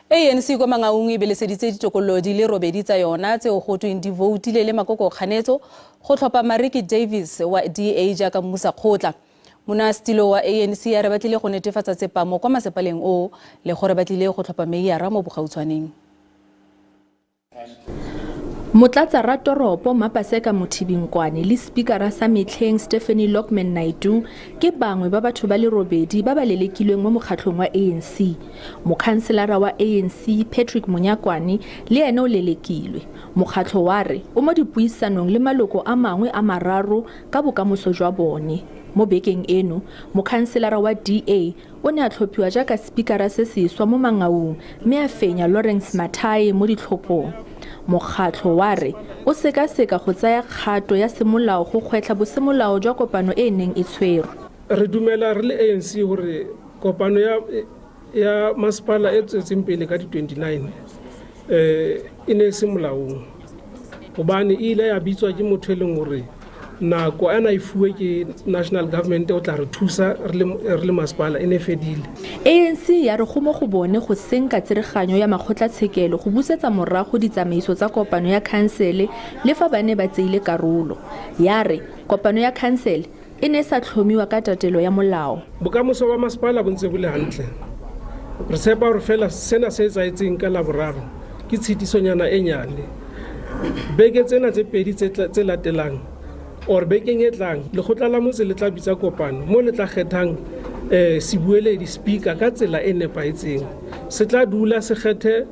ANC kwa Mangaung e beleseditse ditokololo di le robedi tsa yona tseo gotweng di voutile le makoko kganetso go tlhopa Maryke Davies wa DA jaaka mmusakgotla. Monnasetilo wa ANC ya re ba tlile go netefatsa tsepamo kwa mmasepaleng o le gore ba tlile go tlhopa meyara mo bogautshwaneng. Motlatsa ratoropo Mapaseka Mothibingkwane le speakera sa metlheng Stephanie Lockman Naidu ke bangwe ba batho ba le robedi ba ba lelekilweng mo mokgatlhong wa ANC. Mokhanselara wa ANC Patrick Monyakwane le ene o lelekilwe. Mokgatlho wa re o mo dipuisanong le maloko a mangwe a mararo ka bokamoso jwa bone. Mo bekeng eno, mokhanselara wa DA o ne a tlhophiwa jaaka speakera se seswa mo Mangaung mme a fenya Lawrence Mathai mo ditlhophong. Mokgatlho wa re o sekaseka go tsaya kgato ya semolao go kgwetlha bosemolao jwa kopano e neng e tshwerwe. Re dumela re le ANC gore kopano ya masepala e tswetseng pele ka di 29 e ne se molaong gobane e ile ya bitswa ke motho e leng gore nako ana e fuwe ke national government o tla re thusa re le masepala ene fedile. ANC ya re go mo go bone go senka tsereganyo ya makgotlatshekelo go busetsa morago ditsamaiso tsa kopano ya khansele le fa ba ne ba tseile karolo. Ya re kopano ya khansele e ne sa tlhomiwa ka tatelo ya molao. Bokamoso ba masepala bo ntse bo le hantle. Re tshepa gore fela sena se etsaetseng ka laboraro ke tshitisonyana e nyane. Beke tsena tse pedi tse latelang or bekeng e tlang lekgotla la motse le tla bitsa kopano mo le tla kgethang sebueledi speaker ka tsela e nepaetseng. Se tla dula se kgethe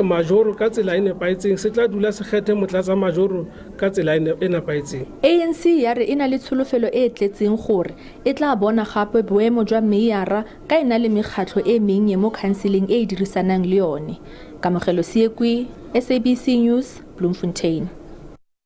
majoro ka tsela e nepaetseng, se tla dula se kgethe motlatsa majoro ka tsela e nepaetseng. ANC ya re ena le tsholofelo e tletseng gore e tla bona gape boemo jwa meyara ka ena le mekgatlho e mennye mo counseling e dirisanang le yone. Kamogelo Siekwi, SABC News, Bloemfontein.